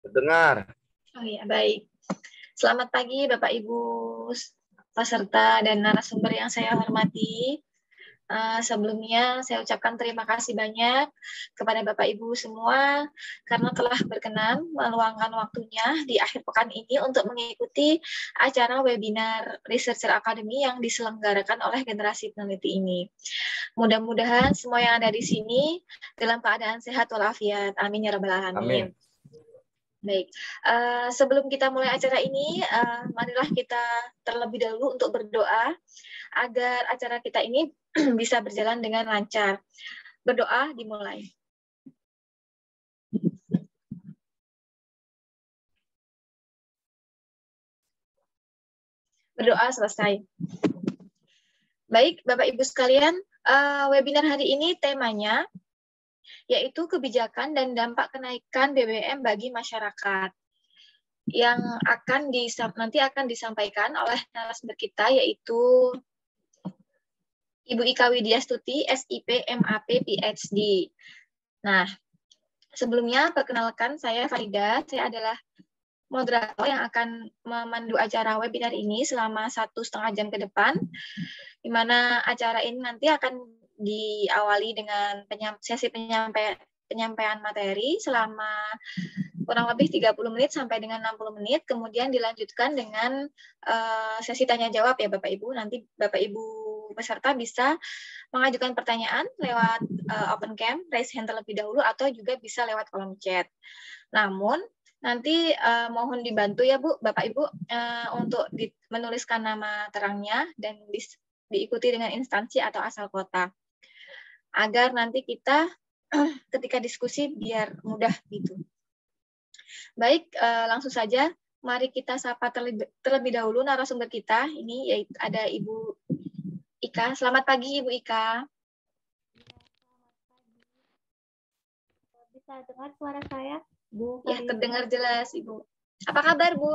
Dengar. Oh iya, baik. Selamat pagi Bapak Ibu peserta dan narasumber yang saya hormati. Sebelumnya saya ucapkan terima kasih banyak kepada Bapak Ibu semua karena telah berkenan meluangkan waktunya di akhir pekan ini untuk mengikuti acara webinar Researcher Academy yang diselenggarakan oleh generasi peneliti ini. Mudah-mudahan semua yang ada di sini dalam keadaan sehat walafiat. Amin ya rabbal alamin. Amin. Baik, sebelum kita mulai acara ini, marilah kita terlebih dahulu untuk berdoa agar acara kita ini bisa berjalan dengan lancar. Berdoa dimulai. Berdoa selesai. Baik, Bapak Ibu sekalian, webinar hari ini temanya yaitu kebijakan dan dampak kenaikan BBM bagi masyarakat yang nanti akan disampaikan oleh narasumber kita yaitu Ibu Ika Widyastuti, SIP, MAP, PhD. Nah, sebelumnya perkenalkan saya Farida, saya adalah moderator yang akan memandu acara webinar ini selama 1,5 jam ke depan, di mana acara ini nanti akan diawali dengan sesi penyampaian materi selama kurang lebih 30 menit sampai dengan 60 menit, kemudian dilanjutkan dengan sesi tanya jawab ya Bapak Ibu. Nanti Bapak Ibu peserta bisa mengajukan pertanyaan lewat open cam, raise hand terlebih dahulu, atau juga bisa lewat kolom chat. Namun, nanti mohon dibantu ya Bu, Bapak Ibu, untuk menuliskan nama terangnya dan diikuti dengan instansi atau asal kota. Agar nanti kita ketika diskusi biar mudah gitu. Baik, langsung saja. Mari kita sapa terlebih dahulu narasumber kita. Ini yaitu ada Ibu Ika. Selamat pagi, Ibu Ika. Bisa dengar suara saya, Bu? Ya, terdengar jelas, Ibu. Apa kabar, Bu?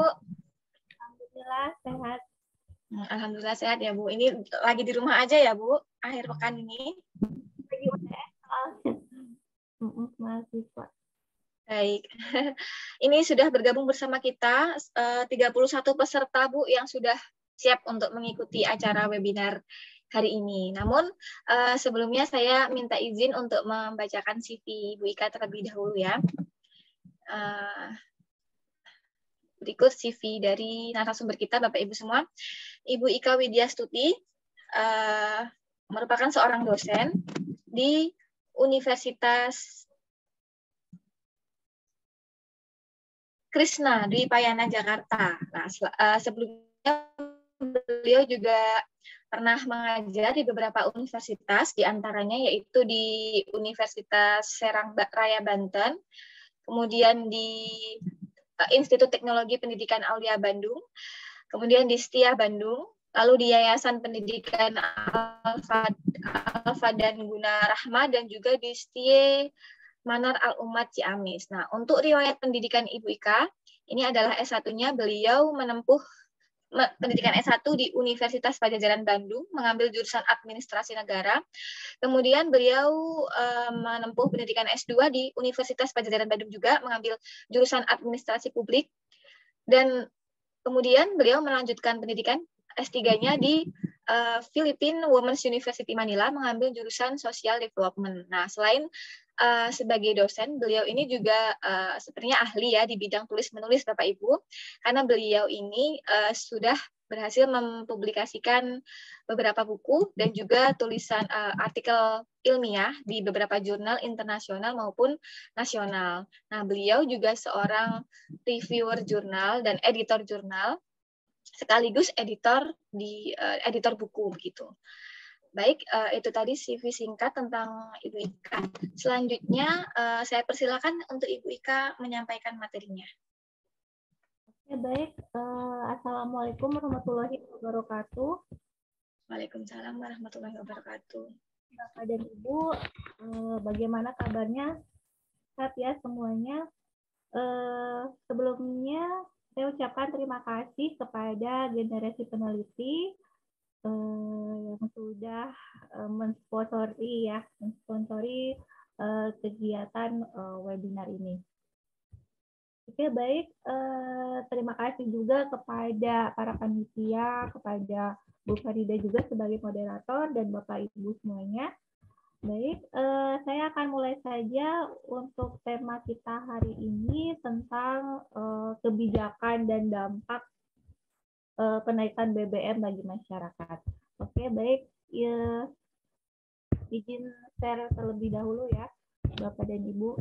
Alhamdulillah sehat. Alhamdulillah sehat ya, Bu. Ini lagi di rumah aja ya, Bu, akhir pekan ini. Lagi UTS mahasiswa. Baik. Ini sudah bergabung bersama kita 31 peserta, Bu, yang sudah siap untuk mengikuti acara webinar hari ini. Namun sebelumnya saya minta izin untuk membacakan CV Bu Ika terlebih dahulu ya. Berikut CV dari narasumber kita, Bapak Ibu semua. Ibu Ika Widyastuti merupakan seorang dosen di Universitas Krishna di Payana, Jakarta. Nah, sebelumnya beliau juga pernah mengajar di beberapa universitas, diantaranya yaitu di Universitas Serang Raya Banten, kemudian di Institut Teknologi Pendidikan Aulia Bandung, kemudian di Setia Bandung, lalu di Yayasan Pendidikan Alfa dan Guna Rahma, dan juga di Setie Manar Al-Umat Ciamis. Nah, untuk riwayat pendidikan Ibu Ika, ini adalah S1-nya beliau menempuh pendidikan S1 di Universitas Padjadjaran Bandung, mengambil jurusan Administrasi Negara. Kemudian beliau menempuh pendidikan S2 di Universitas Padjadjaran Bandung juga, mengambil jurusan Administrasi Publik. Dan kemudian beliau melanjutkan pendidikan S3-nya di Philippine Women's University Manila, mengambil jurusan Social Development. Nah, selain sebagai dosen, beliau ini juga sepertinya ahli ya di bidang tulis-menulis Bapak Ibu, karena beliau ini sudah berhasil mempublikasikan beberapa buku dan juga tulisan artikel ilmiah di beberapa jurnal internasional maupun nasional. Nah, beliau juga seorang reviewer jurnal dan editor jurnal, sekaligus editor buku begitu. Baik, itu tadi CV singkat tentang Ibu Ika. Selanjutnya saya persilakan untuk Ibu Ika menyampaikan materinya. Oke, baik. Assalamualaikum warahmatullahi wabarakatuh. Waalaikumsalam warahmatullahi wabarakatuh. Bapak dan Ibu, bagaimana kabarnya? Sehat ya semuanya. Sebelumnya saya ucapkan terima kasih kepada generasi peneliti yang sudah mensponsori kegiatan webinar ini. Oke, baik. Terima kasih juga kepada para panitia, kepada Bu Farida juga sebagai moderator, dan Bapak Ibu semuanya. Baik, saya akan mulai saja untuk tema kita hari ini tentang kebijakan dan dampak kenaikan BBM bagi masyarakat. Oke, baik. Ya, izin share terlebih dahulu ya, Bapak dan Ibu.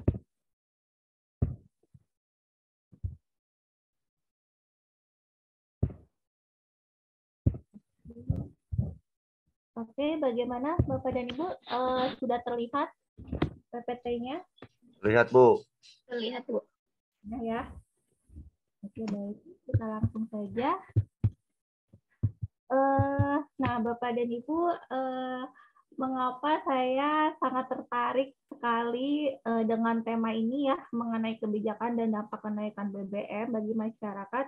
Oke, bagaimana Bapak dan Ibu? Sudah terlihat PPT-nya? Lihat, Bu. Terlihat, Bu. Nah, ya. Oke, baik. Kita langsung saja. Nah, Bapak dan Ibu, mengapa saya sangat tertarik sekali dengan tema ini ya, mengenai kebijakan dan dampak kenaikan BBM bagi masyarakat.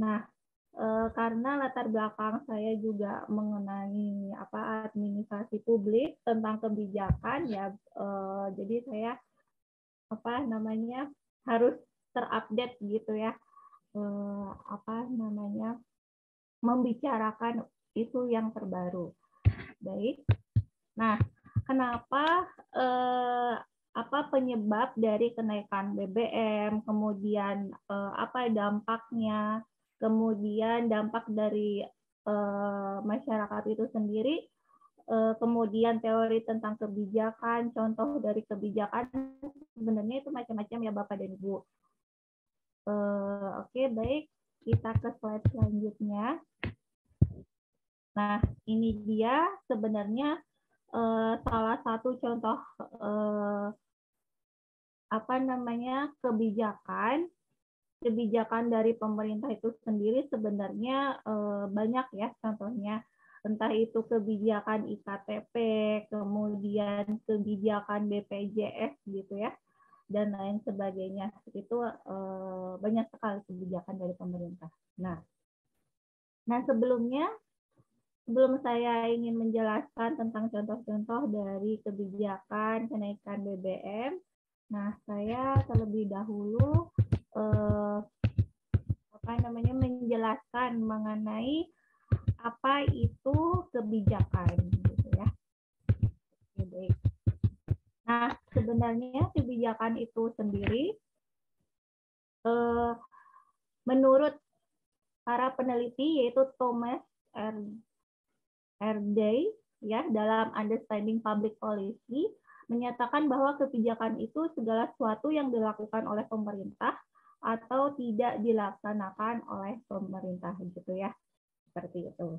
Nah, karena latar belakang saya juga mengenai administrasi publik tentang kebijakan ya, jadi saya harus terupdate gitu ya, membicarakan isu yang terbaru. Baik. Nah, kenapa apa penyebab dari kenaikan BBM, kemudian apa dampaknya, kemudian dampak dari masyarakat itu sendiri, kemudian teori tentang kebijakan, contoh dari kebijakan, sebenarnya itu macam-macam ya Bapak dan Ibu. Oke, baik, kita ke slide selanjutnya. Nah, ini dia sebenarnya salah satu contoh kebijakan dari pemerintah itu sendiri sebenarnya banyak ya contohnya, entah itu kebijakan IKTP, kemudian kebijakan BPJS gitu ya, dan lain sebagainya. Itu banyak sekali kebijakan dari pemerintah. Nah sebelum saya ingin menjelaskan tentang contoh-contoh dari kebijakan kenaikan BBM, nah saya terlebih dahulu menjelaskan mengenai apa itu kebijakan, gitu ya. Oke, baik. Nah, sebenarnya kebijakan itu sendiri, menurut para peneliti yaitu Thomas R. Day ya, dalam Understanding Public Policy menyatakan bahwa kebijakan itu segala sesuatu yang dilakukan oleh pemerintah atau tidak dilaksanakan oleh pemerintah gitu ya, seperti itu.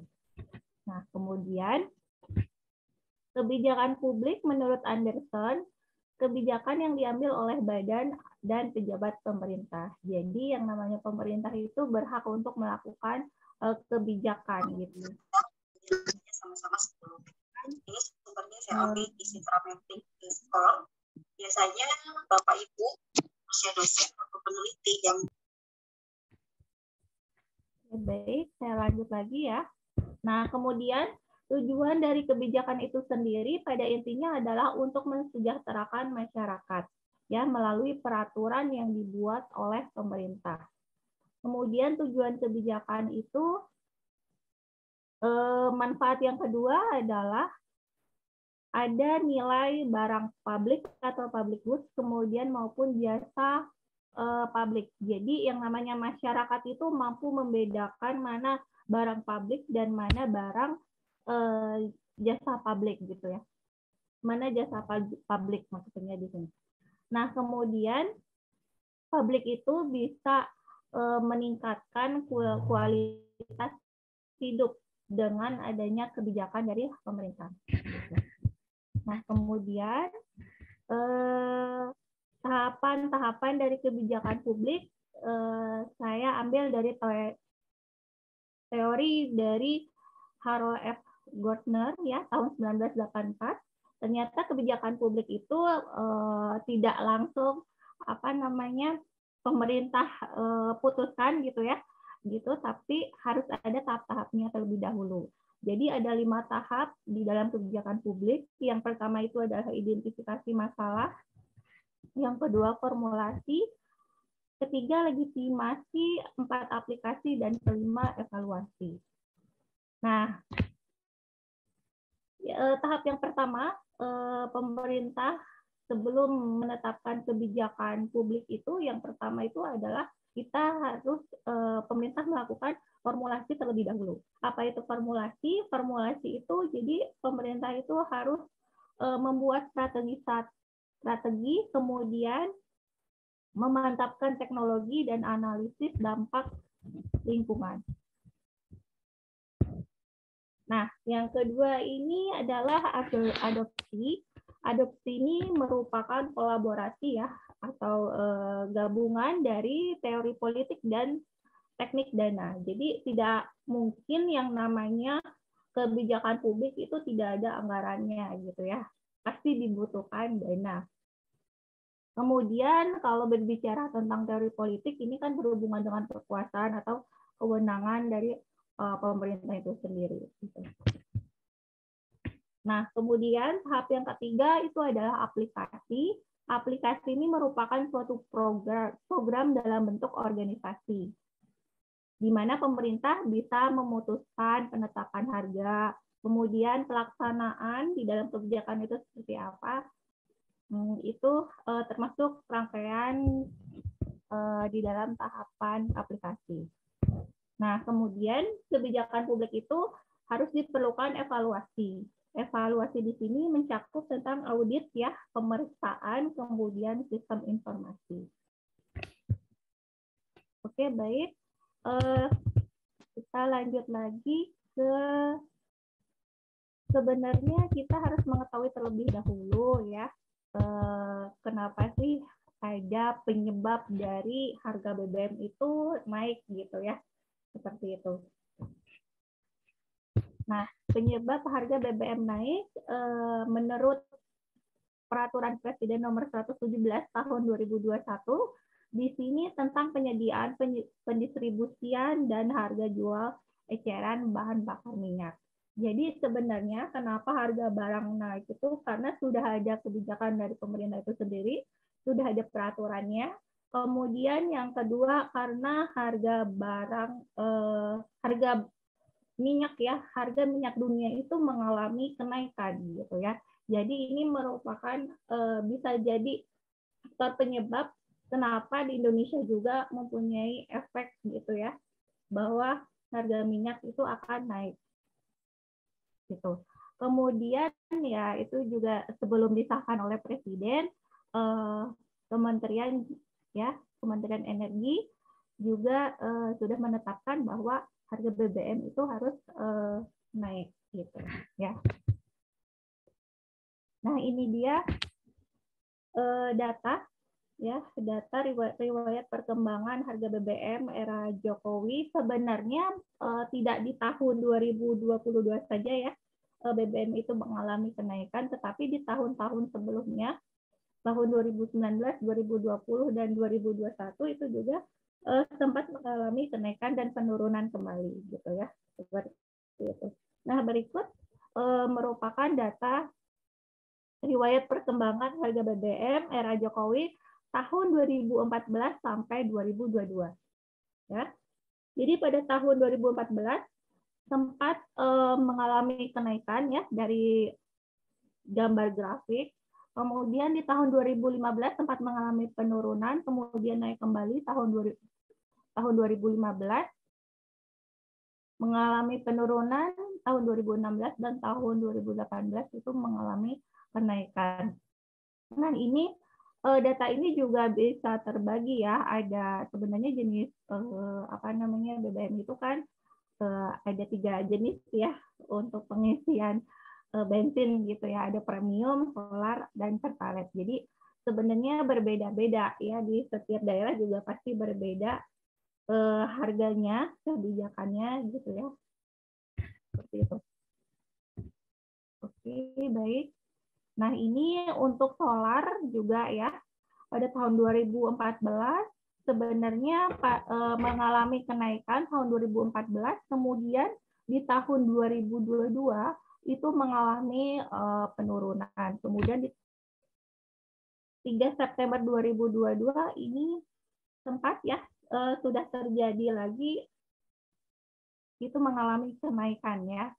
Nah, kemudian kebijakan publik menurut Anderson, kebijakan yang diambil oleh badan dan pejabat pemerintah. Jadi yang namanya pemerintah itu berhak untuk melakukan kebijakan gitu. Sama-sama sebelum ini sumbernya saya ambil di Citrametric Score. Biasanya Bapak Ibu usia dosen atau peneliti yang baik, saya lanjut lagi ya. Nah, kemudian tujuan dari kebijakan itu sendiri pada intinya adalah untuk mensejahterakan masyarakat ya melalui peraturan yang dibuat oleh pemerintah. Kemudian tujuan kebijakan itu manfaat yang kedua adalah ada nilai barang publik atau public goods, kemudian maupun jasa publik. Jadi yang namanya masyarakat itu mampu membedakan mana barang publik dan mana barang jasa publik gitu ya. Mana jasa publik maksudnya di sini. Nah, kemudian publik itu bisa meningkatkan kualitas hidup dengan adanya kebijakan dari pemerintah. Nah, kemudian tahapan-tahapan dari kebijakan publik saya ambil dari teori dari Harold F. Gardner ya tahun 1984. Ternyata kebijakan publik itu tidak langsung pemerintah putuskan gitu ya, gitu, tapi harus ada tahap-tahapnya terlebih dahulu. Jadi ada 5 tahap di dalam kebijakan publik. Yang pertama itu adalah identifikasi masalah, yang kedua formulasi, ketiga legitimasi, 4 aplikasi, dan kelima evaluasi. Nah, tahap yang pertama, pemerintah sebelum menetapkan kebijakan publik itu, yang pertama itu adalah kita harus pemerintah melakukan formulasi terlebih dahulu. Apa itu formulasi? Formulasi itu jadi pemerintah itu harus membuat strategi, kemudian memantapkan teknologi dan analisis dampak lingkungan. Nah, yang kedua ini adalah adopsi. Adopsi ini merupakan kolaborasi ya, atau gabungan dari teori politik dan teknik dana. Jadi tidak mungkin yang namanya kebijakan publik itu tidak ada anggarannya gitu ya. Pasti dibutuhkan dana. Kemudian kalau berbicara tentang teori politik, ini kan berhubungan dengan kekuasaan atau kewenangan dari pemerintah itu sendiri. Nah, kemudian tahap yang ketiga itu adalah aplikasi. Aplikasi ini merupakan suatu program dalam bentuk organisasi, di mana pemerintah bisa memutuskan penetapan harga, kemudian pelaksanaan di dalam kebijakan itu seperti apa, itu termasuk rangkaian di dalam tahapan aplikasi. Nah, kemudian kebijakan publik itu harus diperlukan evaluasi. Evaluasi di sini mencakup tentang audit ya, pemeriksaan, kemudian sistem informasi. Oke, baik. Kita lanjut lagi ke sebenarnya kita harus mengetahui terlebih dahulu ya, kenapa sih ada penyebab dari harga BBM itu naik gitu ya, seperti itu. Nah, penyebab harga BBM naik menurut Peraturan Presiden Nomor 117 Tahun 2021, di sini tentang penyediaan, pendistribusian, dan harga jual eceran bahan bakar minyak. Jadi sebenarnya kenapa harga barang naik itu karena sudah ada kebijakan dari pemerintah itu sendiri, sudah ada peraturannya. Kemudian yang kedua karena harga barang, harga minyak ya, harga minyak dunia itu mengalami kenaikan gitu ya. Jadi ini merupakan bisa jadi faktor penyebab kenapa di Indonesia juga mempunyai efek gitu ya, bahwa harga minyak itu akan naik gitu. Kemudian ya itu juga sebelum disahkan oleh Presiden, Kementerian Energi juga sudah menetapkan bahwa harga BBM itu harus naik gitu ya. Nah, ini dia data riwayat perkembangan harga BBM era Jokowi. Sebenarnya tidak di tahun 2022 saja ya BBM itu mengalami kenaikan, tetapi di tahun-tahun sebelumnya, tahun 2019, 2020 dan 2021 itu juga sempat mengalami kenaikan dan penurunan kembali gitu ya, seperti itu. Nah, berikut merupakan data riwayat perkembangan harga BBM era Jokowi tahun 2014 sampai 2022. Ya. Jadi pada tahun 2014 sempat mengalami kenaikan ya dari gambar grafik. Kemudian di tahun 2015 sempat mengalami penurunan, kemudian naik kembali tahun 2015 mengalami penurunan, tahun 2016 dan tahun 2018 itu mengalami kenaikan. Nah, ini data ini juga bisa terbagi ya. Ada sebenarnya jenis BBM itu kan ada 3 jenis ya untuk pengisian bensin gitu ya. Ada premium, solar, dan pertalite. Jadi sebenarnya berbeda-beda ya, di setiap daerah juga pasti berbeda harganya, kebijakannya gitu ya. Seperti itu. Oke, baik. Nah, ini untuk solar juga ya. Pada tahun 2014 sebenarnya mengalami kenaikan tahun 2014, kemudian di tahun 2022 itu mengalami penurunan. Kemudian di 3 September 2022 ini sempat ya sudah terjadi lagi itu mengalami kenaikan ya.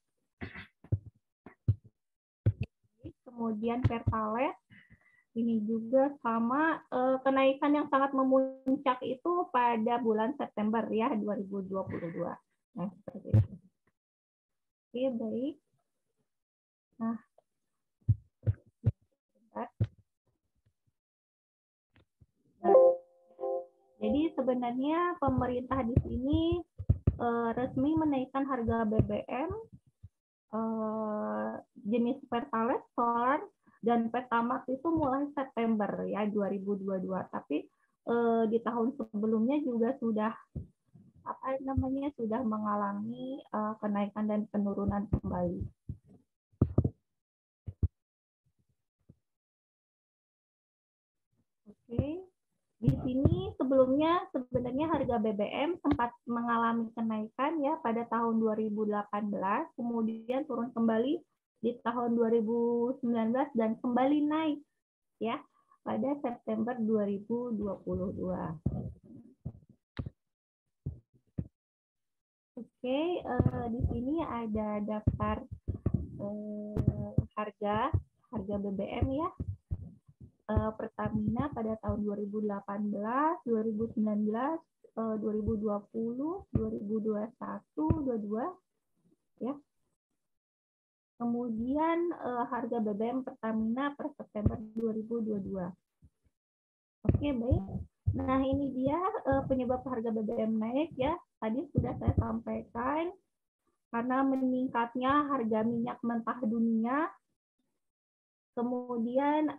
Kemudian Pertalite ini juga sama kenaikan yang sangat memuncak itu pada bulan September ya 2022. Nah, seperti itu. Oke, baik. Nah, jadi sebenarnya pemerintah di sini resmi menaikkan harga BBM jenis Pertalite, Solar, dan Pertamax itu mulai September ya 2022. Tapi di tahun sebelumnya juga sudah sudah mengalami kenaikan dan penurunan kembali. Oke. Di sini sebelumnya sebenarnya harga BBM sempat mengalami kenaikan ya pada tahun 2018, kemudian turun kembali di tahun 2019 dan kembali naik ya pada September 2022. Oke, di sini ada daftar harga BBM ya. Pertamina pada tahun 2018, 2019, 2020, 2021, 22 ya. Kemudian harga BBM Pertamina per September 2022. Oke, baik. Nah, ini dia penyebab harga BBM naik ya. Tadi sudah saya sampaikan karena meningkatnya harga minyak mentah dunia. Kemudian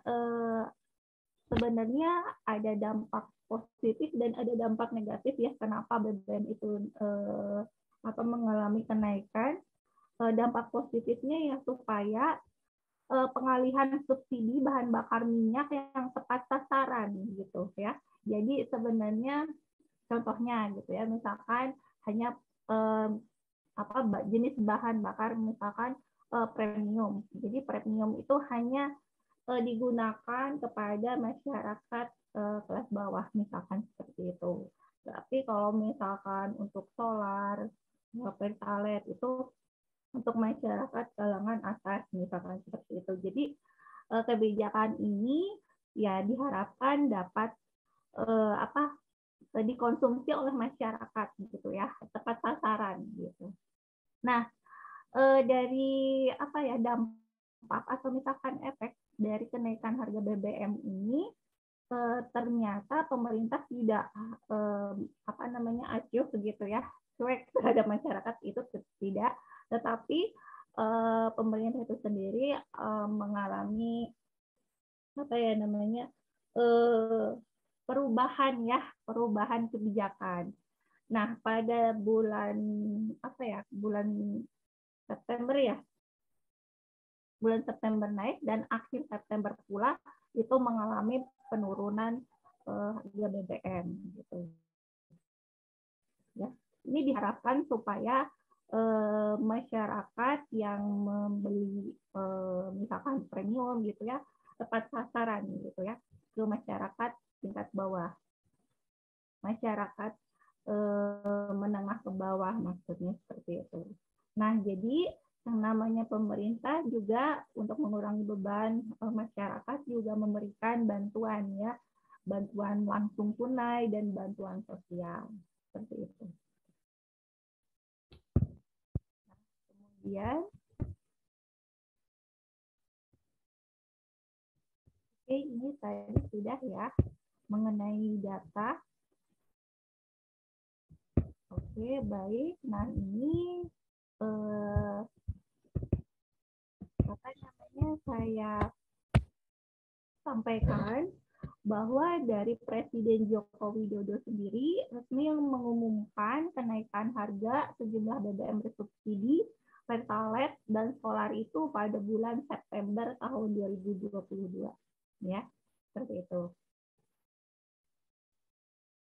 sebenarnya ada dampak positif dan ada dampak negatif ya kenapa BBM itu mengalami kenaikan. Dampak positifnya ya supaya pengalihan subsidi bahan bakar minyak yang tepat sasaran gitu ya. Jadi sebenarnya contohnya gitu ya, misalkan hanya jenis bahan bakar misalkan premium. Jadi premium itu hanya digunakan kepada masyarakat kelas bawah misalkan seperti itu. Tapi kalau misalkan untuk solar, Pertalite itu untuk masyarakat kalangan atas misalkan seperti itu. Jadi kebijakan ini ya diharapkan dapat dikonsumsi oleh masyarakat gitu ya, tepat sasaran gitu. Nah, dari dampak atau misalkan efek dari kenaikan harga BBM ini ternyata pemerintah tidak acuh begitu ya, cuek terhadap masyarakat itu tidak, tetapi pemerintah itu sendiri mengalami perubahan kebijakan. Nah, pada bulan September ya, bulan September naik dan akhir September pula itu mengalami penurunan harga BBM gitu. Ya, ini diharapkan supaya masyarakat yang membeli misalkan premium gitu ya tepat sasaran gitu ya ke masyarakat tingkat bawah, masyarakat menengah ke bawah maksudnya seperti itu. Nah, jadi yang namanya pemerintah juga untuk mengurangi beban masyarakat juga memberikan bantuan ya, bantuan langsung tunai dan bantuan sosial seperti itu. Kemudian, oke, ini tadi sudah ya mengenai data. Oke, baik. Nah, ini saya sampaikan bahwa dari Presiden Joko Widodo sendiri resmi mengumumkan kenaikan harga sejumlah BBM bersubsidi, Pertalite, dan solar itu pada bulan September tahun 2022. Ya, seperti itu.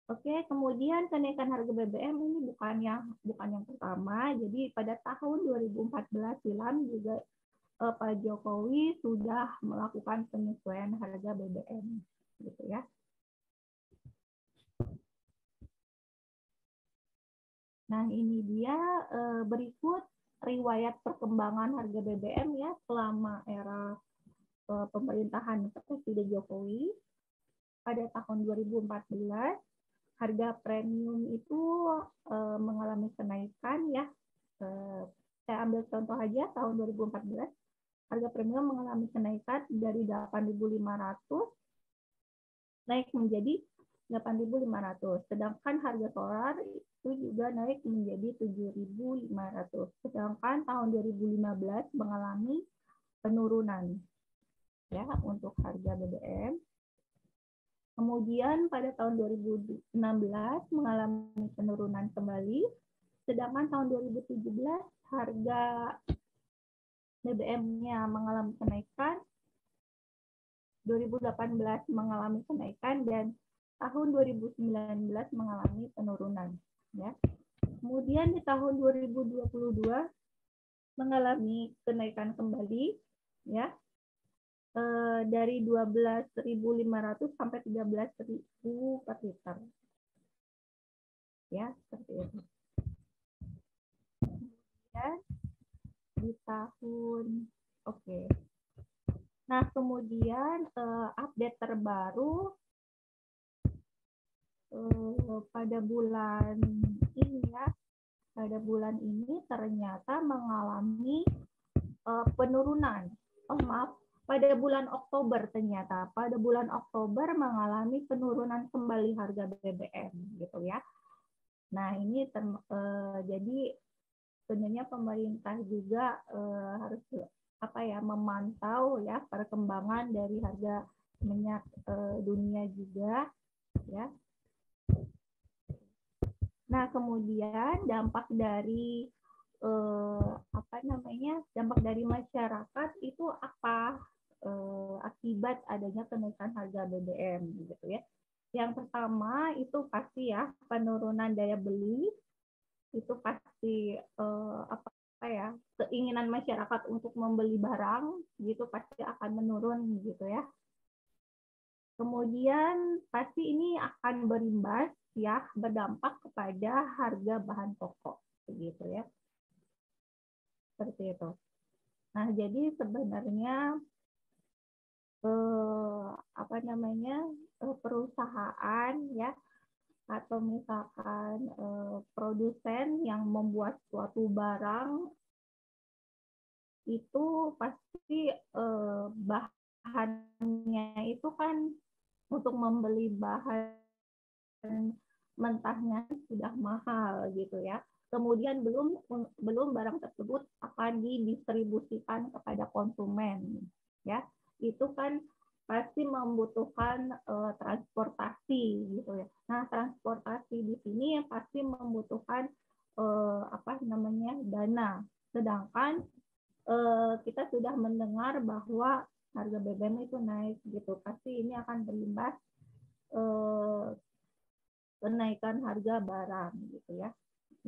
Oke, kemudian kenaikan harga BBM ini bukan yang pertama. Jadi pada tahun 2014 silam juga Pak Jokowi sudah melakukan penyesuaian harga BBM, gitu ya. Nah, ini dia berikut riwayat perkembangan harga BBM ya selama era pemerintahan Presiden Jokowi. Pada tahun 2014, harga premium itu mengalami kenaikan ya. Saya ambil contoh aja tahun 2014, harga premium mengalami kenaikan dari 8.500 naik menjadi 8.500. Sedangkan harga solar itu juga naik menjadi 7.500. Sedangkan tahun 2015 mengalami penurunan ya untuk harga BBM. Kemudian pada tahun 2016 mengalami penurunan kembali. Sedangkan tahun 2017 harga BBM-nya mengalami kenaikan, 2018 mengalami kenaikan, dan tahun 2019 mengalami penurunan. Ya. Kemudian di tahun 2022 mengalami kenaikan kembali, ya, dari 12.500 sampai 13.000 per liter. Ya, seperti itu. Kemudian di tahun, oke. Nah, kemudian update terbaru pada bulan ini ya, pada bulan ini ternyata mengalami penurunan. Pada bulan Oktober ternyata, pada bulan Oktober mengalami penurunan kembali harga BBM gitu ya. Nah, ini jadi sebenarnya pemerintah juga harus memantau ya perkembangan dari harga minyak dunia juga ya. Nah, kemudian dampak dari dampak dari masyarakat itu apa akibat adanya kenaikan harga BBM gitu ya. Yang pertama itu pasti ya penurunan daya beli, itu pasti keinginan masyarakat untuk membeli barang gitu pasti akan menurun gitu ya. Kemudian pasti ini akan berimbas ya, berdampak kepada harga bahan pokok begitu ya. Seperti itu. Nah, jadi sebenarnya perusahaan ya atau misalkan produsen yang membuat suatu barang itu pasti bahannya itu kan untuk membeli bahan mentahnya sudah mahal gitu ya. Kemudian belum barang tersebut akan didistribusikan kepada konsumen ya. Itu kan pasti membutuhkan transportasi gitu ya. Nah, transportasi di sini pasti membutuhkan dana. Sedangkan kita sudah mendengar bahwa harga BBM itu naik gitu. Pasti ini akan berimbas kenaikan harga barang gitu ya.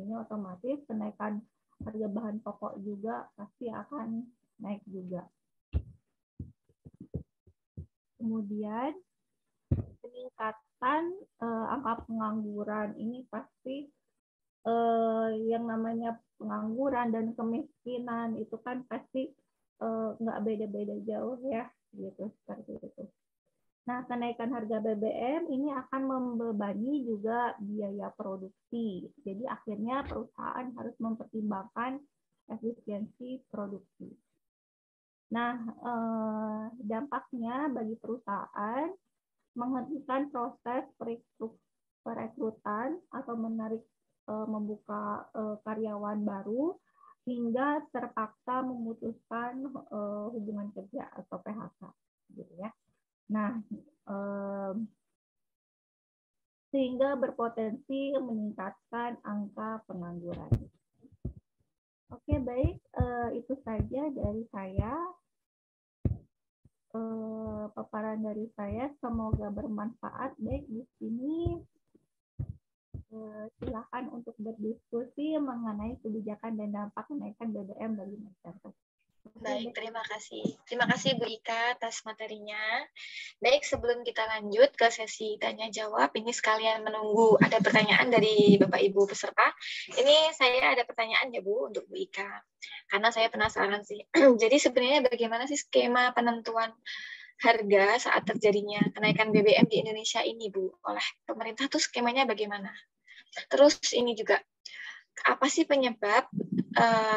Ini otomatis kenaikan harga bahan pokok juga pasti akan naik juga. Kemudian peningkatan angka pengangguran ini pasti yang namanya pengangguran dan kemiskinan itu kan pasti nggak beda-beda jauh ya gitu seperti itu. Nah, kenaikan harga BBM ini akan membebani juga biaya produksi. Jadi akhirnya perusahaan harus mempertimbangkan efisiensi produksi. Nah, dampaknya bagi perusahaan menghentikan proses perekrutan atau membuka karyawan baru hingga terpaksa memutuskan hubungan kerja atau PHK, gitu ya. Nah, sehingga berpotensi meningkatkan angka pengangguran. Oke, baik, itu saja dari saya. Paparan dari saya semoga bermanfaat. Baik, di sini silakan untuk berdiskusi mengenai kebijakan dan dampak kenaikan BBM bagi masyarakat. Baik, terima kasih. Terima kasih Bu Ika atas materinya. Baik, sebelum kita lanjut ke sesi tanya jawab, ini sekalian menunggu ada pertanyaan dari Bapak Ibu peserta. Ini saya ada pertanyaan ya Bu untuk Bu Ika, karena saya penasaran sih. Jadi sebenarnya bagaimana sih skema penentuan harga saat terjadinya kenaikan BBM di Indonesia ini Bu oleh pemerintah, tuh skemanya bagaimana? Terus ini juga, apa sih penyebab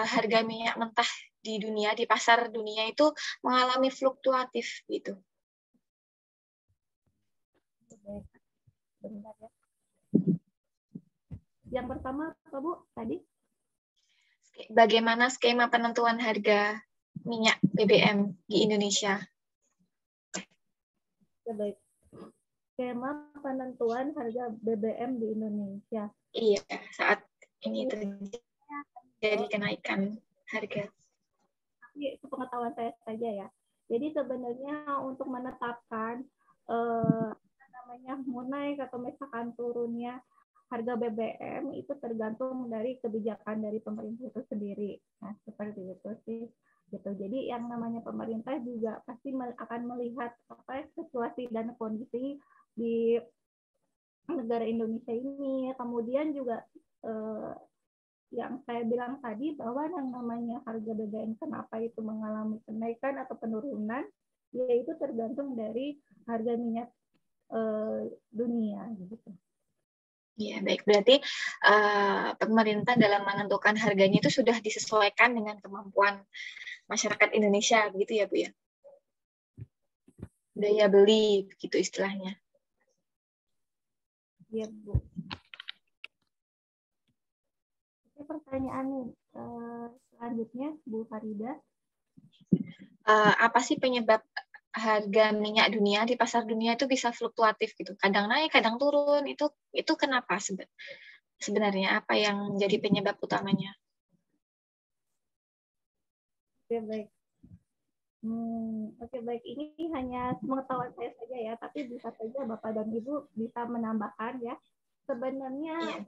harga minyak mentah di dunia, di pasar dunia itu mengalami fluktuatif gitu? Bentar ya. Yang pertama apa Bu tadi? Bagaimana skema penentuan harga minyak BBM di Indonesia? Ya, baik. Skema penentuan harga BBM di Indonesia. Iya, saat ini terjadi kenaikan harga. Tapi sepengetahuan saya saja ya. Jadi sebenarnya untuk menetapkan mau naik atau misalkan turunnya harga BBM itu tergantung dari kebijakan dari pemerintah itu sendiri. Nah, seperti itu sih. Gitu. Jadi yang namanya pemerintah juga pasti akan melihat situasi dan kondisi di negara Indonesia ini. Kemudian juga yang saya bilang tadi bahwa yang namanya harga BBM kenapa itu mengalami kenaikan atau penurunan, yaitu tergantung dari harga minyak dunia gitu. Ya, baik. Berarti pemerintah dalam menentukan harganya itu sudah disesuaikan dengan kemampuan masyarakat Indonesia, begitu ya Bu ya? Daya beli, begitu istilahnya. Iya Bu. Oke, pertanyaan selanjutnya Bu Farida. Apa sih penyebab harga minyak dunia di pasar dunia itu bisa fluktuatif gitu, kadang naik kadang turun, itu kenapa sebenarnya, apa yang jadi penyebab utamanya? Oke, baik. Oke, baik, ini hanya pengetahuan saya saja ya, tapi bisa saja Bapak dan Ibu bisa menambahkan ya. Sebenarnya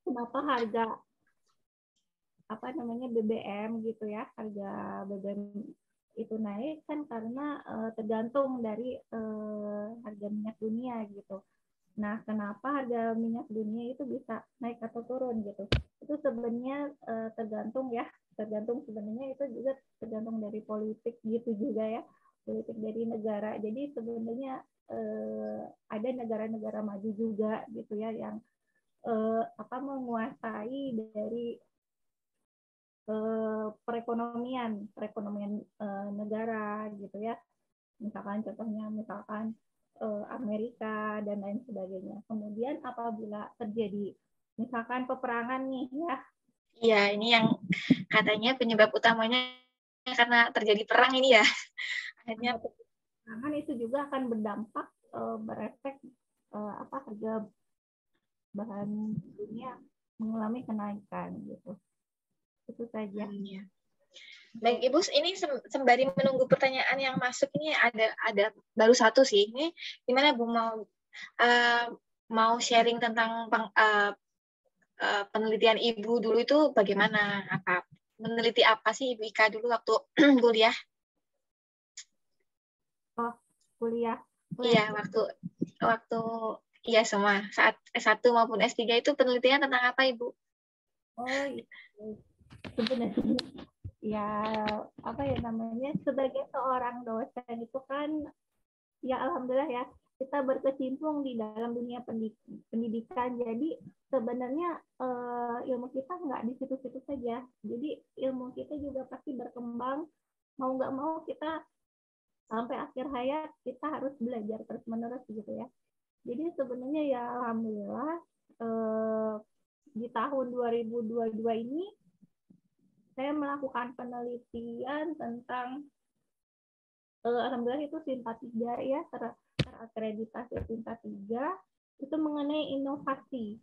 kenapa harga BBM gitu ya, harga BBM itu naik kan karena tergantung dari harga minyak dunia gitu. Nah, kenapa harga minyak dunia itu bisa naik atau turun gitu? Itu sebenarnya tergantung sebenarnya itu juga tergantung dari politik gitu juga ya, politik dari negara. Jadi sebenarnya ada negara-negara maju juga gitu ya yang menguasai dari perekonomian negara gitu ya. Contohnya Amerika dan lain sebagainya. Kemudian apabila terjadi misalkan peperangan nih ya. Iya, ini yang katanya penyebab utamanya karena terjadi perang ini ya. Akhirnya peperangan itu juga akan berdampak berefek harga bahan dunia mengalami kenaikan gitu. Itu saja. Ya. Baik Ibu, ini sembari menunggu pertanyaan yang masuk, ini ada baru satu sih. Ini gimana Bu, mau sharing tentang penelitian Ibu dulu itu bagaimana? Meneliti apa sih Ibu Ika dulu waktu kuliah? Oh, kuliah. Iya, waktu iya semua saat S1 maupun S3 itu penelitian tentang apa Ibu? Oh, sebenarnya ya sebagai seorang dosen itu kan ya alhamdulillah ya kita berkecimpung di dalam dunia pendidikan. Jadi sebenarnya ilmu kita nggak di situ-situ saja. Jadi ilmu kita juga pasti berkembang. Mau nggak mau kita sampai akhir hayat kita harus belajar terus-menerus gitu ya. Jadi sebenarnya ya alhamdulillah di tahun 2022 ini saya melakukan penelitian tentang alhamdulillah itu Sinta 3 ya, terakreditasi Sinta 3 itu mengenai inovasi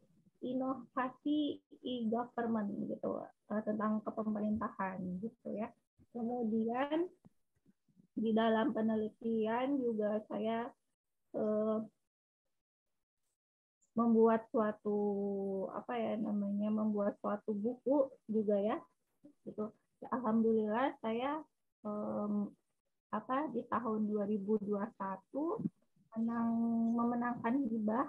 e-government gitu, tentang kepemerintahan gitu ya. Kemudian di dalam penelitian juga saya membuat suatu buku juga ya gitu. Alhamdulillah saya di tahun 2021 memenangkan hibah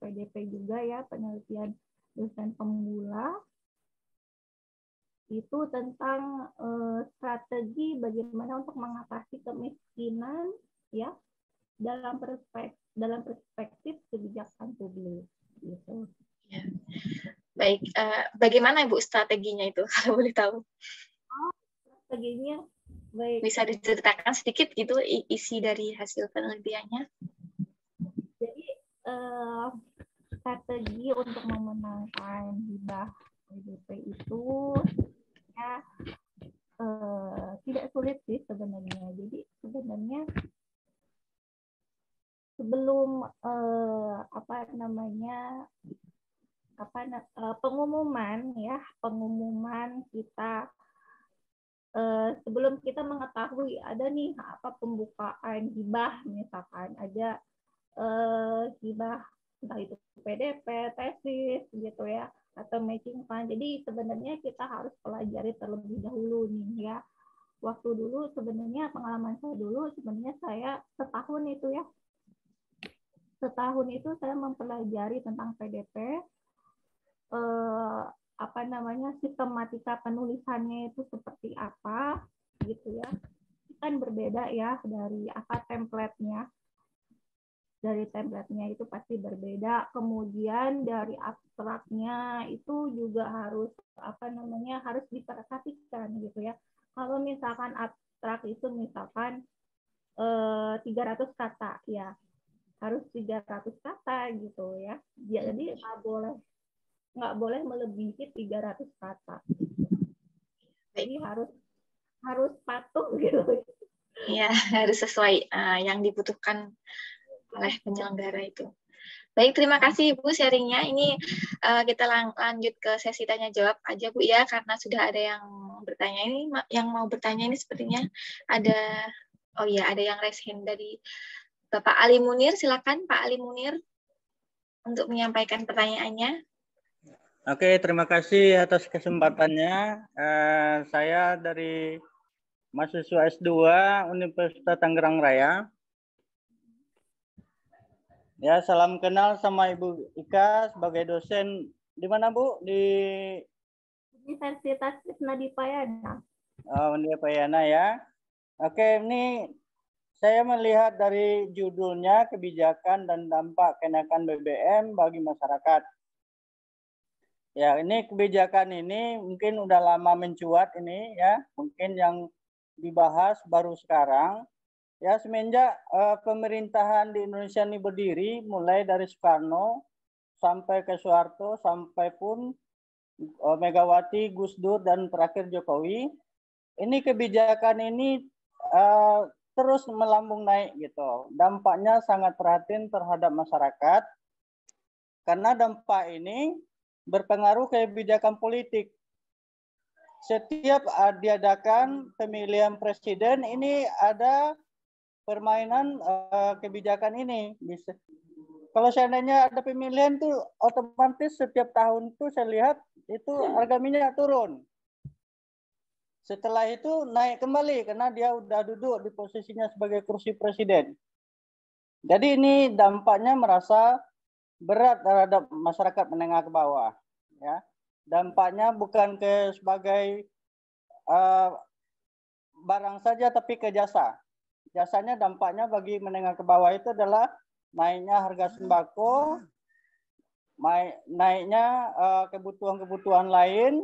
PDP juga ya, penelitian dosen pemula itu tentang strategi bagaimana untuk mengatasi kemiskinan ya dalam perspektif kebijakan publik gitu. Ya. Baik, bagaimana Ibu strateginya itu kalau boleh tahu? Strateginya baik. Bisa diceritakan sedikit gitu isi dari hasil penelitiannya? Jadi strategi untuk memenangkan hibah PDP itu ya tidak sulit sih sebenarnya. Jadi sebenarnya sebelum pengumuman kita sebelum kita mengetahui ada nih pembukaan hibah, misalkan ada hibah entah itu PDP, tesis gitu ya, atau matching fund. Jadi sebenarnya kita harus pelajari terlebih dahulu nih ya. Waktu dulu sebenarnya pengalaman saya dulu sebenarnya saya setahun itu saya mempelajari tentang PDP, sistematika penulisannya itu seperti apa gitu ya. Kan berbeda ya dari template-nya. Dari template-nya itu pasti berbeda. Kemudian dari abstraknya itu juga harus harus diperhatikan gitu ya. Kalau misalkan abstrak itu misalkan 300 kata ya, harus 300 kata gitu ya. Jadi nggak boleh melebihi 300 kata. Jadi harus patuh gitu. Ya, harus sesuai yang dibutuhkan oleh penyelenggara itu. Baik, terima kasih Ibu sharingnya. Ini kita lanjut ke sesi tanya jawab aja Bu ya, karena sudah ada yang bertanya ini, yang mau bertanya ini sepertinya ada yang raise hand dari Bapak Ali Munir. Silakan Pak Ali Munir untuk menyampaikan pertanyaannya. Oke, terima kasih atas kesempatannya. Saya dari mahasiswa S2 Universitas Tangerang Raya. Ya, salam kenal sama Ibu Ika sebagai dosen di mana Bu? Di Universitas Krisnadipayana. Oh, Udipayana ya. Oke, ini saya melihat dari judulnya kebijakan dan dampak kenaikan BBM bagi masyarakat. Ya, ini kebijakan ini mungkin udah lama mencuat ini ya, mungkin yang dibahas baru sekarang. Ya, semenjak pemerintahan di Indonesia ini berdiri, mulai dari Soekarno sampai ke Soeharto, sampai pun Megawati, Gus Dur, dan terakhir Jokowi, ini kebijakan ini terus melambung naik gitu. Dampaknya sangat prihatin terhadap masyarakat, karena dampak ini berpengaruh ke kebijakan politik. Setiap diadakan pemilihan presiden, ini ada permainan kebijakan ini. Kalau seandainya ada pemilihan tuh otomatis setiap tahun tuh saya lihat itu harga minyak turun. Setelah itu naik kembali karena dia udah duduk di posisinya sebagai kursi presiden. Jadi ini dampaknya merasa berat terhadap masyarakat menengah ke bawah. Ya, dampaknya bukan sebagai barang saja tapi ke jasa. Jasanya dampaknya bagi menengah ke bawah itu adalah naiknya harga sembako, naiknya kebutuhan-kebutuhan lain.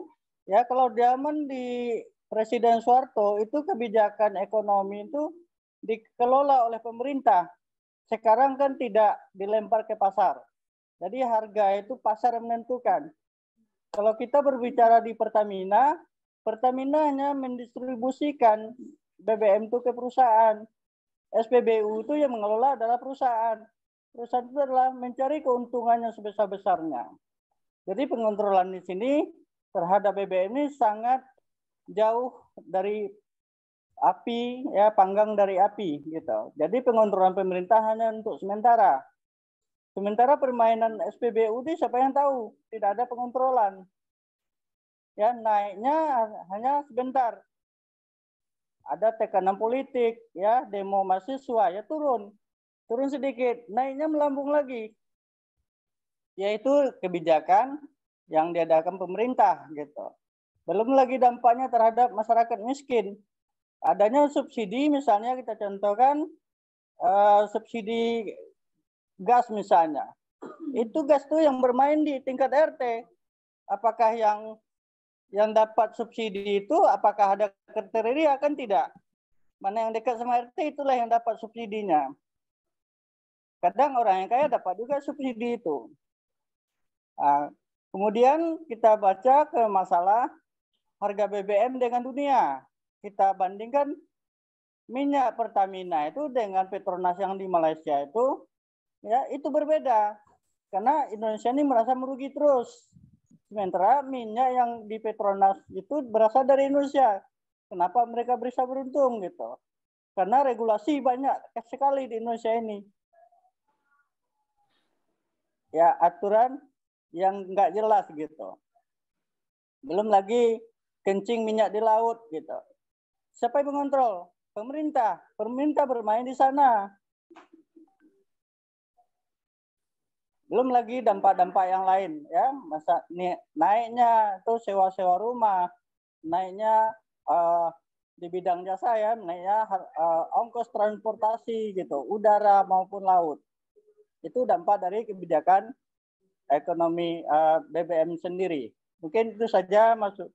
Ya, kalau zaman di Presiden Soeharto itu kebijakan ekonomi itu dikelola oleh pemerintah. Sekarang kan tidak dilempar ke pasar. Jadi harga itu pasar yang menentukan. Kalau kita berbicara di Pertamina, Pertamina hanya mendistribusikan BBM itu ke perusahaan. SPBU itu yang mengelola adalah perusahaan. Perusahaan itu adalah mencari keuntungannya sebesar-besarnya. Jadi pengontrolan di sini terhadap BBM ini sangat jauh dari api, ya, panggang dari api gitu. Jadi pengontrolan pemerintah hanya untuk sementara. Sementara permainan SPBU ini siapa yang tahu? Tidak ada pengontrolan. ya naiknya hanya sebentar. Ada tekanan politik, ya demo mahasiswa, ya turun sedikit, naiknya melambung lagi. Yaitu kebijakan yang diadakan pemerintah gitu. Belum lagi dampaknya terhadap masyarakat miskin. Adanya subsidi, misalnya kita contohkan subsidi gas misalnya. Itu gas tuh yang bermain di tingkat RT. Apakah yang dapat subsidi itu apakah ada kriteria? Kan tidak. Mana yang dekat sama RT itulah yang dapat subsidinya. Kadang orang yang kaya dapat juga subsidi itu. Nah, kemudian kita baca ke masalah harga BBM dengan dunia. Kita bandingkan minyak Pertamina itu dengan Petronas yang di Malaysia itu, ya itu berbeda. Karena Indonesia ini merasa merugi terus. Sementara minyak yang di Petronas itu berasal dari Indonesia. Kenapa mereka bisa beruntung gitu? Karena regulasi banyak sekali di Indonesia ini. Ya aturan yang nggak jelas gitu. Belum lagi kencing minyak di laut gitu. Siapa yang mengontrol? Pemerintah. Pemerintah bermain di sana. Belum lagi dampak-dampak yang lain ya, masa naiknya tuh sewa-sewa rumah, naiknya di bidang jasa ya, naiknya ongkos transportasi gitu, udara maupun laut. Itu dampak dari kebijakan ekonomi BBM sendiri. Mungkin itu saja masuk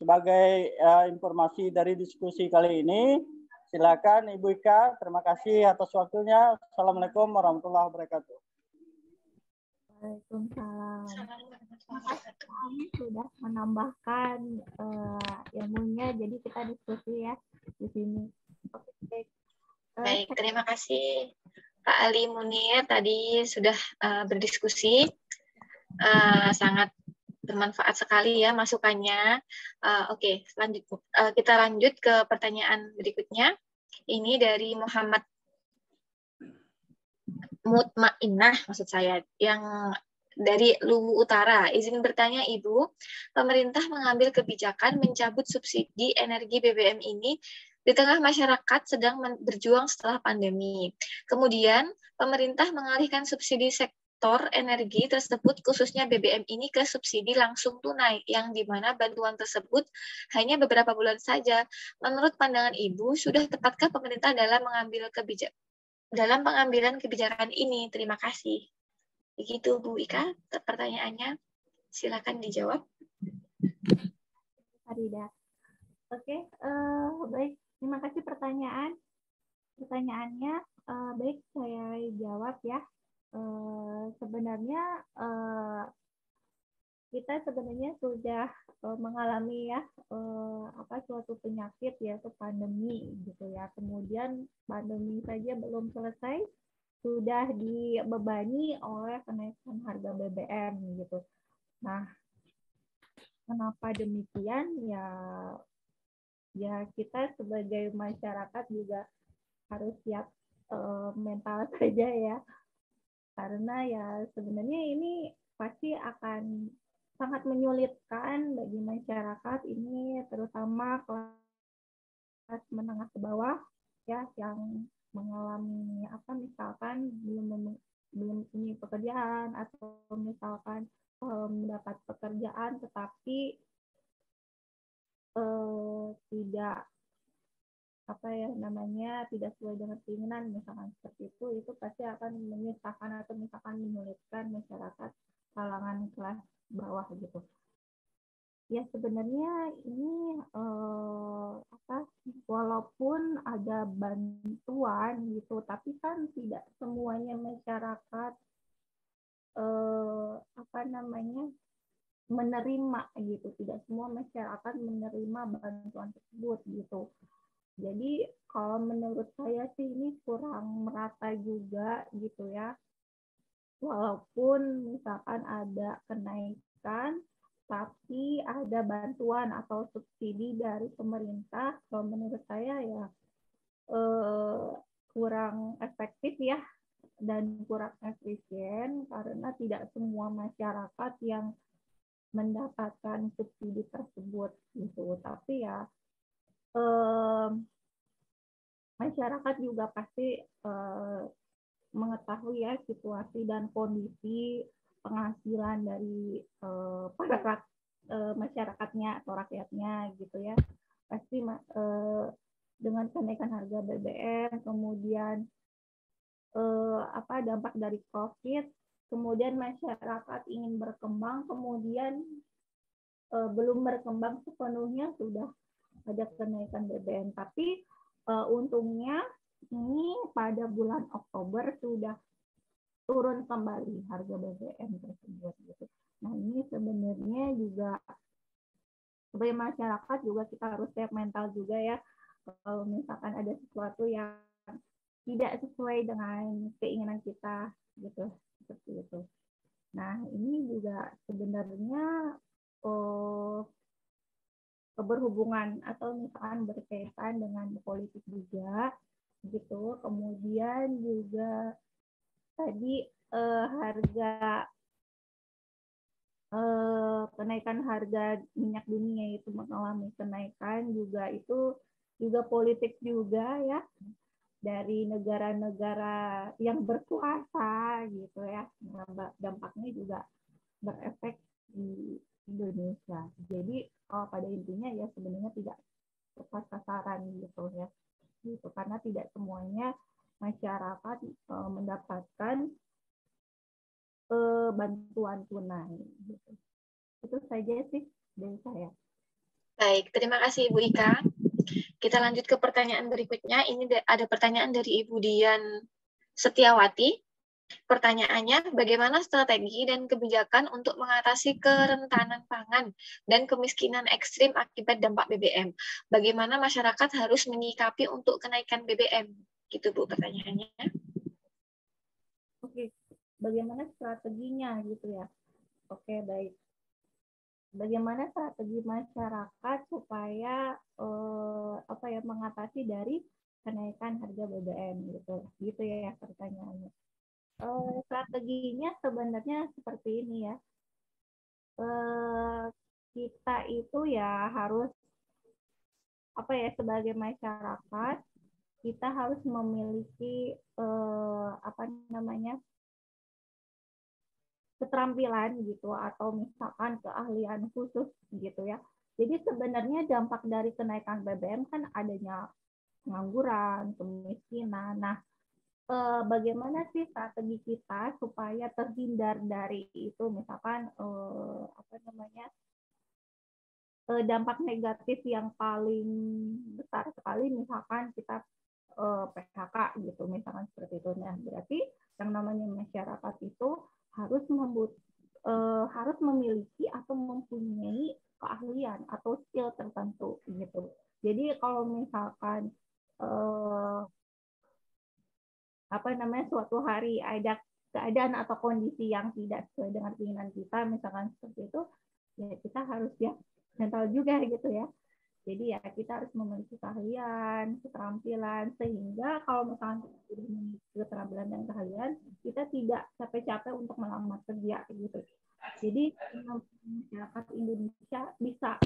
sebagai informasi dari diskusi kali ini. Silakan Ibu Ika, terima kasih atas waktunya. Assalamualaikum warahmatullahi wabarakatuh. Waalaikumsalam. Terima kasih kami sudah menambahkan ilmunya, jadi kita diskusi ya di sini. Oke, baik. Baik, terima kasih Pak Ali Munir tadi sudah berdiskusi. Sangat bermanfaat sekali ya masukannya. Oke, kita lanjut ke pertanyaan berikutnya. Ini dari Muhammad Mutmainah, maksud saya, yang dari Luwu Utara. Izin bertanya Ibu, pemerintah mengambil kebijakan mencabut subsidi energi BBM ini di tengah masyarakat sedang berjuang setelah pandemi. Kemudian, pemerintah mengalihkan subsidi sektor energi tersebut, khususnya BBM ini, ke subsidi langsung tunai, yang dimana bantuan tersebut hanya beberapa bulan saja. Menurut pandangan Ibu, sudah tepatkah pemerintah dalam pengambilan kebijakan ini? Terima kasih. Begitu Bu Ika, pertanyaannya. Silakan dijawab. Farida. Oke, baik. Terima kasih pertanyaannya. Baik, saya jawab ya. Sebenarnya kita sebenarnya sudah mengalami ya suatu penyakit yaitu pandemi gitu ya. Kemudian pandemi saja belum selesai sudah dibebani oleh kenaikan harga BBM gitu. Nah, kenapa demikian? Ya kita sebagai masyarakat juga harus siap mental saja ya. Karena ya sebenarnya ini pasti akan sangat menyulitkan bagi masyarakat ini, terutama kelas menengah ke bawah ya, yang mengalami misalkan belum punya pekerjaan, atau misalkan mendapat pekerjaan tetapi tidak tidak sesuai dengan keinginan, misalkan seperti itu pasti akan menyusahkan atau misalkan menyulitkan masyarakat kalangan kelas bawah gitu. Ya sebenarnya ini walaupun ada bantuan gitu, tapi kan tidak semuanya masyarakat menerima gitu. Tidak semua masyarakat menerima bantuan tersebut gitu. Jadi kalau menurut saya sih ini kurang merata juga gitu ya. Walaupun misalkan ada kenaikan, tapi ada bantuan atau subsidi dari pemerintah, kalau menurut saya ya kurang efektif ya, dan kurang efisien, karena tidak semua masyarakat yang mendapatkan subsidi tersebut gitu. Tapi ya masyarakat juga pasti mengetahui ya situasi dan kondisi penghasilan dari para masyarakatnya atau rakyatnya gitu ya. Pasti dengan kenaikan harga BBM, kemudian dampak dari COVID, kemudian masyarakat ingin berkembang, kemudian belum berkembang sepenuhnya sudah ada kenaikan BBM. Tapi untungnya ini pada bulan Oktober sudah turun kembali harga BBM tersebut. Gitu. Nah ini sebenarnya juga sebagai masyarakat juga kita harus siap mental juga ya. Kalau misalkan ada sesuatu yang tidak sesuai dengan keinginan kita gitu, seperti itu. Nah ini juga sebenarnya berhubungan atau misalkan berkaitan dengan politik juga gitu. Kemudian juga tadi kenaikan harga minyak dunia itu mengalami kenaikan juga, itu juga politik juga ya dari negara-negara yang berkuasa gitu ya. Dampaknya juga berefek di Indonesia. Jadi pada intinya ya sebenarnya tidak tepat sasaran gitu ya. Gitu, karena tidak semuanya masyarakat mendapatkan bantuan tunai. Gitu. Itu saja sih dari saya. Baik, terima kasih Ibu Ika. Kita lanjut ke pertanyaan berikutnya. Ini ada pertanyaan dari Ibu Dian Setiawati. Pertanyaannya, bagaimana strategi dan kebijakan untuk mengatasi kerentanan pangan dan kemiskinan ekstrim akibat dampak BBM? Bagaimana masyarakat harus menyikapi untuk kenaikan BBM? Gitu Bu pertanyaannya. Oke, bagaimana strateginya gitu ya? Oke, baik. Bagaimana strategi masyarakat supaya mengatasi dari kenaikan harga BBM gitu ya pertanyaannya. Strateginya sebenarnya seperti ini ya. Kita itu ya harus sebagai masyarakat kita harus memiliki keterampilan gitu atau misalkan keahlian khusus gitu ya. Jadi sebenarnya dampak dari kenaikan BBM kan adanya pengangguran, kemiskinan. Nah, bagaimana sih strategi kita supaya terhindar dari itu, misalkan dampak negatif yang paling besar sekali, misalkan kita PHK gitu, misalkan seperti itu. Nah, berarti yang namanya masyarakat itu harus memiliki atau mempunyai keahlian atau skill tertentu gitu. Jadi kalau misalkan suatu hari ada keadaan atau kondisi yang tidak sesuai dengan keinginan kita, misalkan seperti itu, ya kita harus ya mental juga gitu ya. Jadi ya kita harus memiliki keahlian, keterampilan, sehingga kalau misalkan kita sudah memiliki keterampilan dan keahlian, kita tidak capek-capek untuk melamar kerja gitu. Jadi masyarakat Indonesia bisa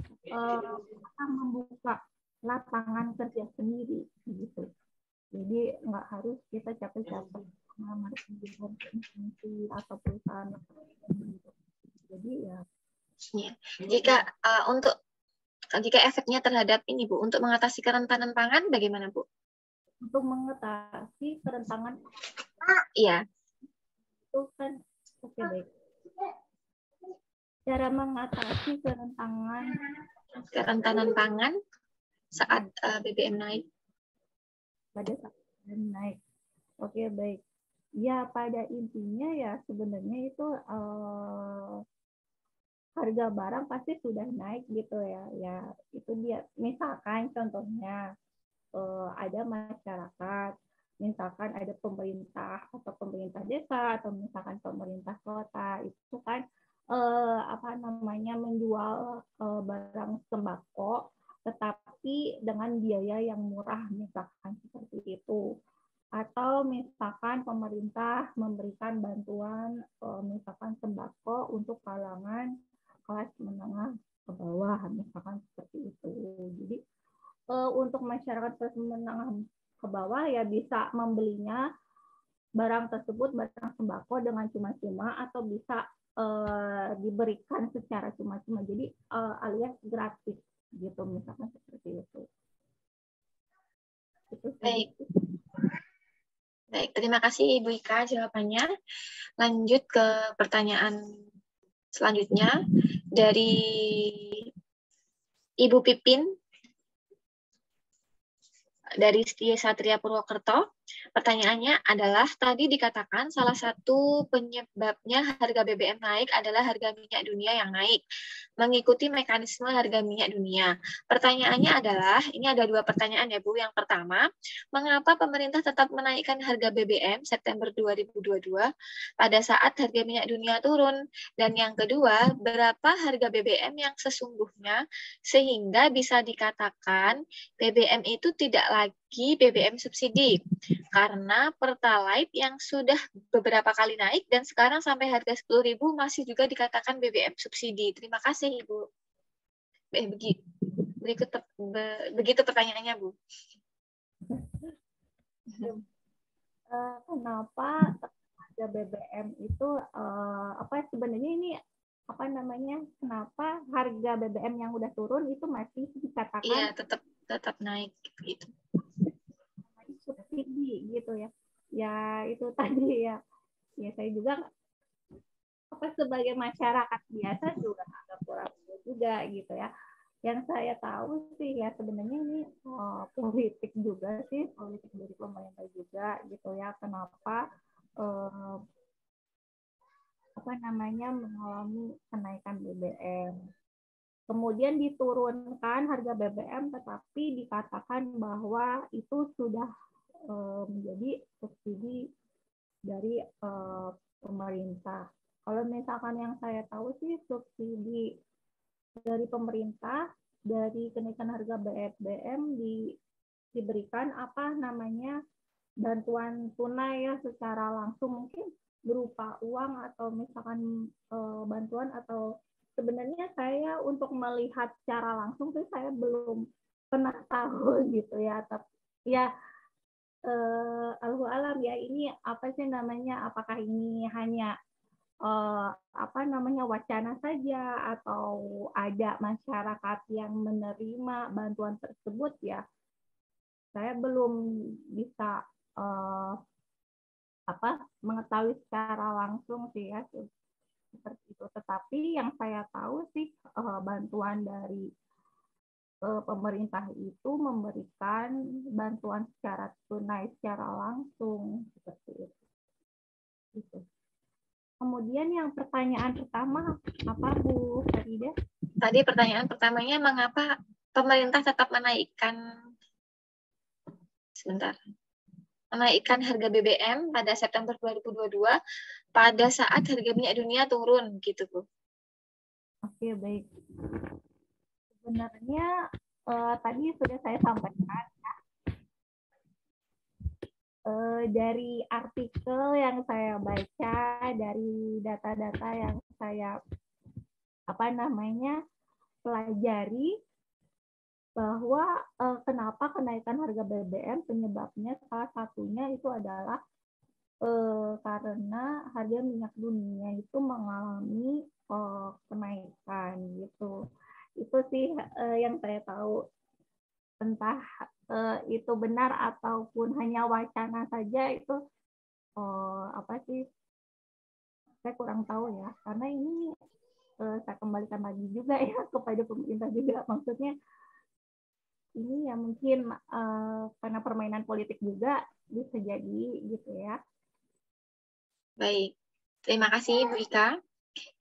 membuka lapangan kerja sendiri gitu. Jadi nggak harus kita capek-capek melamar kerja atau perusahaan gitu. Jadi ya. Jika efeknya terhadap ini Bu, untuk mengatasi kerentanan pangan bagaimana Bu? Untuk mengatasi kerentanan, iya. Itu kan oke, baik. Cara mengatasi kerentanan pangan saat BBM naik. Pada saat BBM naik. Oke, baik. Ya pada intinya ya sebenarnya itu harga barang pasti sudah naik gitu ya. Ya itu dia. Misalkan contohnya ada masyarakat, misalkan ada pemerintah atau pemerintah desa atau misalkan pemerintah kota, itu kan menjual barang sembako tetapi dengan biaya yang murah, misalkan seperti itu. Atau misalkan pemerintah memberikan bantuan misalkan sembako untuk kalangan kelas masyarakat kelas menengah ke bawah ya bisa membelinya barang tersebut, barang sembako dengan cuma-cuma atau bisa diberikan secara cuma-cuma, jadi alias gratis gitu, misalkan seperti itu. Baik. Baik, terima kasih Ibu Ika jawabannya. Lanjut ke pertanyaan selanjutnya dari Ibu Pipin dari Satria Purwokerto. Pertanyaannya adalah, tadi dikatakan salah satu penyebabnya harga BBM naik adalah harga minyak dunia yang naik, mengikuti mekanisme harga minyak dunia. Pertanyaannya adalah, ini ada dua pertanyaan ya Bu. Yang pertama, mengapa pemerintah tetap menaikkan harga BBM September 2022 pada saat harga minyak dunia turun? Dan yang kedua, berapa harga BBM yang sesungguhnya sehingga bisa dikatakan BBM itu tidak lagi BBM subsidi, karena Pertalite yang sudah beberapa kali naik dan sekarang sampai harga 10.000 masih juga dikatakan BBM subsidi. Terima kasih Ibu. Begitu pertanyaannya Bu. Kenapa harga BBM itu sebenarnya ini kenapa harga BBM yang udah turun itu masih dikatakan tetap naik gitu. Subsidi gitu ya. Ya itu tadi ya. Ya saya juga sebagai masyarakat biasa juga agak kurang juga gitu ya. Yang saya tahu sih ya sebenarnya ini politik juga sih, politik dari pemerintah juga gitu ya. Kenapa mengalami kenaikan BBM. Kemudian diturunkan harga BBM, tetapi dikatakan bahwa itu sudah menjadi subsidi dari pemerintah. Kalau misalkan yang saya tahu sih subsidi dari pemerintah dari kenaikan harga BBM diberikan bantuan tunai ya secara langsung, mungkin berupa uang atau misalkan bantuan, atau sebenarnya saya untuk melihat secara langsung tuh saya belum pernah tahu gitu ya. Tapi ya Allahu alam ya, ini apakah ini hanya wacana saja atau ada masyarakat yang menerima bantuan tersebut ya. Saya belum bisa mengetahui secara langsung sih ya seperti itu. Tetapi yang saya tahu sih bantuan dari pemerintah itu memberikan bantuan secara tunai secara langsung seperti itu. Gitu. Kemudian yang pertanyaan pertama apa Bu Farida? Tadi pertanyaan pertamanya mengapa pemerintah tetap menaikkan harga BBM pada September 2022 pada saat harga minyak dunia turun gitu Bu. Oke, baik. Sebenarnya tadi sudah saya sampaikan ya. Dari artikel yang saya baca, dari data-data yang saya pelajari, bahwa kenapa kenaikan harga BBM penyebabnya salah satunya itu adalah karena harga minyak dunia itu mengalami kenaikan gitu. Itu sih yang saya tahu. Entah itu benar ataupun hanya wacana saja, itu saya kurang tahu ya, karena ini saya kembalikan lagi juga ya kepada pemerintah juga, maksudnya ini ya mungkin karena permainan politik juga bisa jadi gitu ya. Baik, terima kasih Bu Ika.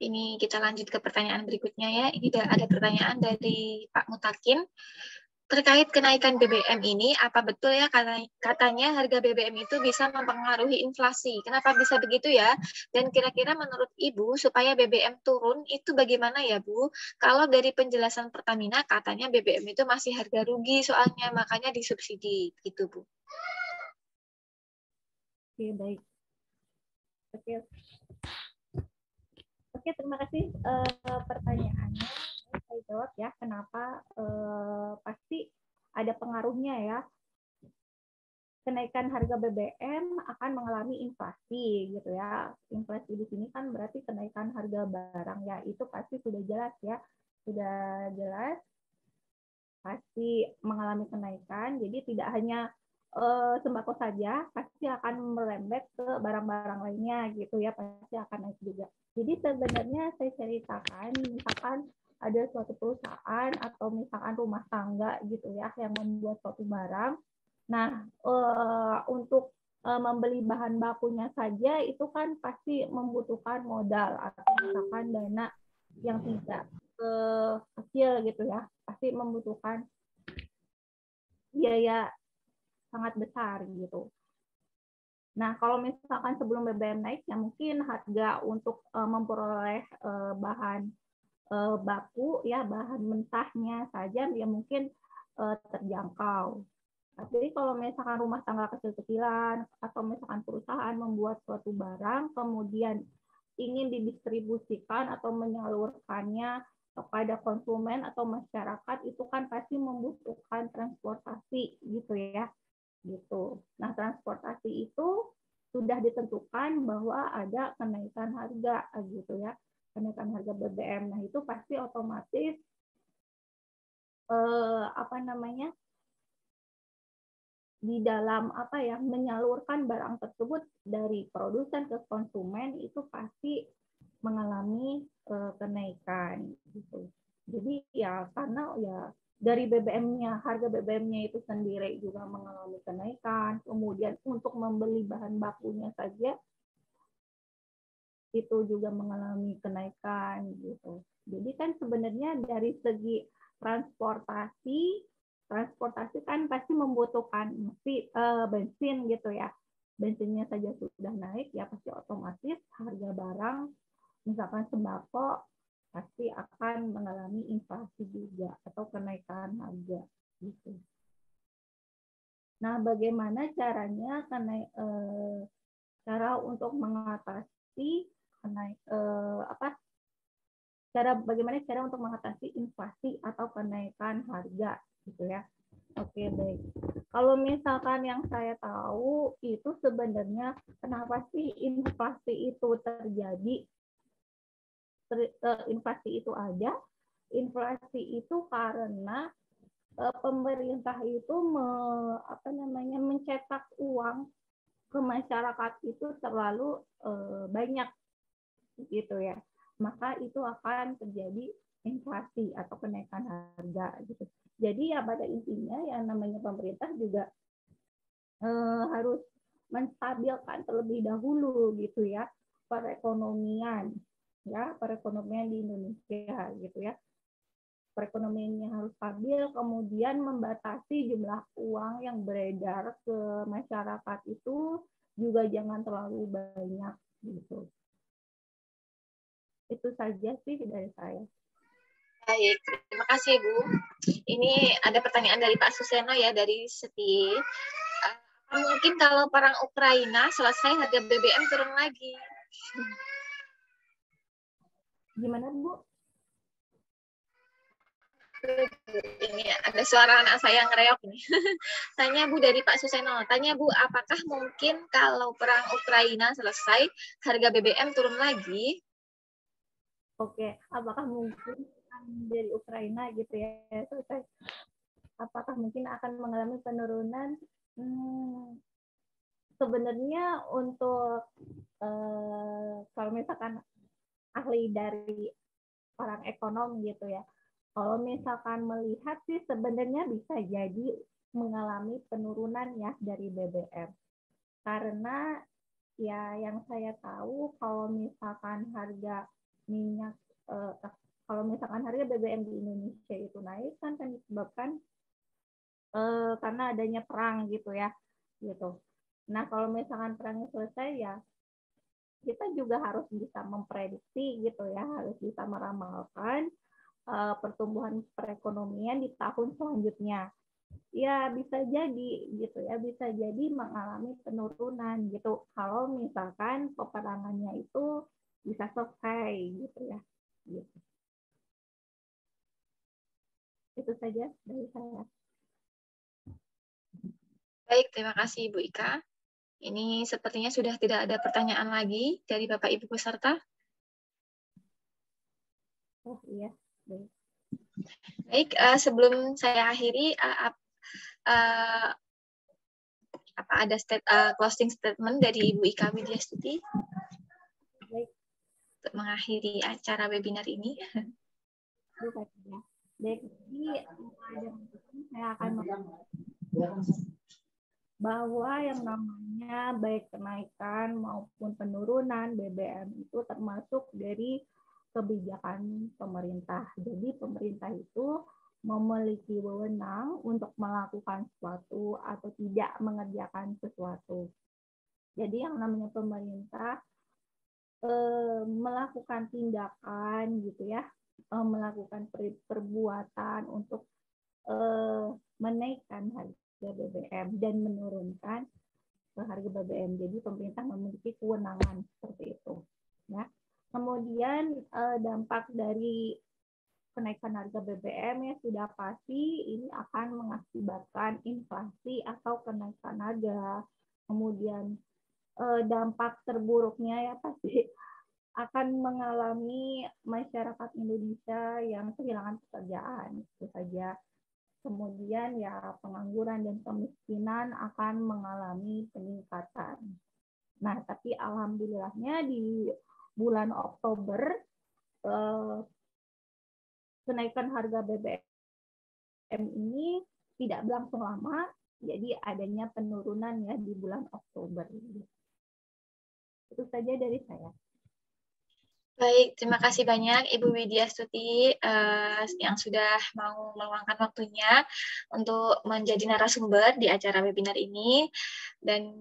Ini kita lanjut ke pertanyaan berikutnya ya. Ini ada pertanyaan dari Pak Mutakin. Terkait kenaikan BBM ini, apa betul ya katanya harga BBM itu bisa mempengaruhi inflasi? Kenapa bisa begitu ya? Dan kira-kira menurut Ibu supaya BBM turun itu bagaimana ya Bu? Kalau dari penjelasan Pertamina katanya BBM itu masih harga rugi soalnya, makanya disubsidi gitu Bu. Oke, baik. Oke, terima kasih pertanyaannya. Saya jawab ya, kenapa pasti ada pengaruhnya ya. Kenaikan harga BBM akan mengalami inflasi gitu ya. Inflasi di sini kan berarti kenaikan harga barang ya, itu pasti sudah jelas ya. Sudah jelas pasti mengalami kenaikan. Jadi tidak hanya sembako saja, pasti akan merembet ke barang-barang lainnya gitu ya, pasti akan naik juga. Jadi sebenarnya saya ceritakan, misalkan ada suatu perusahaan atau misalkan rumah tangga gitu ya yang membuat suatu barang. Nah, untuk membeli bahan bakunya saja itu kan pasti membutuhkan modal atau misalkan dana yang tidak kecil gitu ya, pasti membutuhkan biaya sangat besar gitu. Nah, kalau misalkan sebelum BBM naik, ya mungkin harga untuk memperoleh bahan baku ya, bahan mentahnya saja ya mungkin terjangkau. Tapi kalau misalkan rumah tangga kecil-kecilan atau misalkan perusahaan membuat suatu barang kemudian ingin didistribusikan atau menyalurkannya kepada konsumen atau masyarakat, itu kan pasti membutuhkan transportasi gitu ya. Gitu. Nah, transportasi itu sudah ditentukan bahwa ada kenaikan harga gitu ya. Kenaikan harga BBM. Nah, itu pasti otomatis di dalam menyalurkan barang tersebut dari produsen ke konsumen itu pasti mengalami kenaikan gitu. Jadi ya karena ya dari BBM-nya, harga BBM-nya itu sendiri juga mengalami kenaikan, kemudian untuk membeli bahan bakunya saja itu juga mengalami kenaikan gitu. Jadi kan sebenarnya dari segi transportasi kan pasti membutuhkan bensin gitu ya. Bensinnya saja sudah naik, ya pasti otomatis harga barang, misalkan sembako, pasti akan mengalami inflasi juga atau kenaikan harga gitu. Nah, bagaimana caranya cara untuk mengatasi bagaimana cara untuk mengatasi inflasi atau kenaikan harga gitu ya. Oke, baik. Kalau misalkan yang saya tahu itu sebenarnya kenapa sih inflasi itu terjadi? Inflasi itu ada. Inflasi itu karena pemerintah itu mencetak uang ke masyarakat itu terlalu banyak gitu ya. Maka itu akan terjadi inflasi atau kenaikan harga gitu. Jadi ya pada intinya yang namanya pemerintah juga harus menstabilkan terlebih dahulu gitu ya perekonomian di Indonesia gitu ya. Perekonomiannya harus stabil, kemudian membatasi jumlah uang yang beredar ke masyarakat itu juga jangan terlalu banyak gitu. Itu saja sih dari saya. Baik, terima kasih Bu. Ini ada pertanyaan dari Pak Suseno ya, dari Seti. Mungkin kalau perang Ukraina selesai harga BBM turun lagi. Gimana Bu? Ini ada suara anak saya ngereok nih. Tanya Bu dari Pak Suseno. Tanya Bu, apakah mungkin kalau perang Ukraina selesai harga BBM turun lagi? Oke, apakah mungkin dari Ukraina gitu ya selesai? Apakah mungkin akan mengalami penurunan? Sebenarnya untuk kalau misalkan ahli dari orang ekonom gitu ya, kalau misalkan melihat sih sebenarnya bisa jadi mengalami penurunan ya dari BBM. Karena ya yang saya tahu kalau misalkan harga minyak, kalau misalkan harga BBM di Indonesia itu naik kan disebabkan karena adanya perang gitu ya, gitu. Nah kalau misalkan perangnya selesai ya kita juga harus bisa memprediksi gitu ya, harus bisa meramalkan pertumbuhan perekonomian di tahun selanjutnya. Ya bisa jadi gitu ya, bisa jadi mengalami penurunan gitu kalau misalkan peperangannya itu bisa selesai gitu ya. Gitu. Itu saja dari saya. Baik, terima kasih Ibu Ika. Ini sepertinya sudah tidak ada pertanyaan lagi dari Bapak Ibu peserta. Oh iya, baik. Baik, sebelum saya akhiri, apa ada closing statement dari Ibu Ika Widyastuti Baik, untuk mengakhiri acara webinar ini? baik ya. Baik, jadi saya akan bahwa yang namanya baik kenaikan maupun penurunan BBM itu termasuk dari kebijakan pemerintah. Jadi pemerintah itu memiliki wewenang untuk melakukan sesuatu atau tidak mengerjakan sesuatu. Jadi yang namanya pemerintah melakukan tindakan gitu ya, melakukan perbuatan untuk menaikkan harga BBM dan menurunkan harga BBM. Jadi pemerintah memiliki kewenangan seperti itu. Ya. Kemudian dampak dari kenaikan harga BBM ya sudah pasti ini akan mengakibatkan inflasi atau kenaikan harga. Kemudian dampak terburuknya ya pasti akan mengalami masyarakat Indonesia yang kehilangan pekerjaan. Itu saja. Kemudian ya pengangguran dan kemiskinan akan mengalami peningkatan. Nah, tapi alhamdulillahnya di bulan Oktober kenaikan harga BBM ini tidak berlangsung lama, jadi adanya penurunan ya di bulan Oktober. Itu saja dari saya. Baik, terima kasih banyak Ibu Widyastuti yang sudah mau meluangkan waktunya untuk menjadi narasumber di acara webinar ini. Dan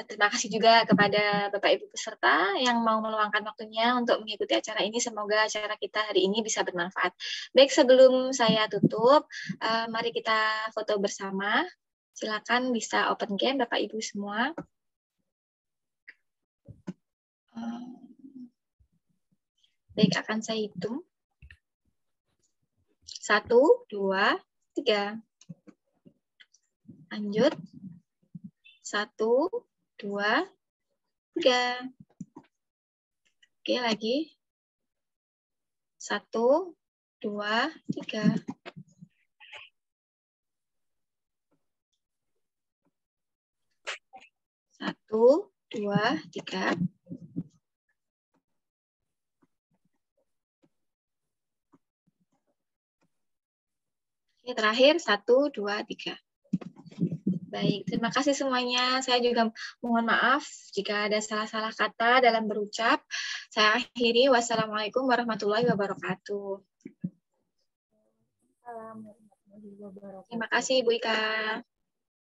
terima kasih juga kepada Bapak Ibu peserta yang mau meluangkan waktunya untuk mengikuti acara ini. Semoga acara kita hari ini bisa bermanfaat. Baik, sebelum saya tutup, mari kita foto bersama. Silakan bisa open cam Bapak Ibu semua. Baik, akan saya hitung. 1, 2, 3. Lanjut. 1, 2, 3. Oke, lagi. 1, 2, 3. Satu, dua, tiga. Oke, terakhir 1, 2, 3. Baik, terima kasih semuanya. Saya juga mohon maaf jika ada salah-salah kata dalam berucap. Saya akhiri. Wassalamualaikum warahmatullahi wabarakatuh. Assalamualaikum warahmatullahi wabarakatuh. Terima kasih, Bu Ika.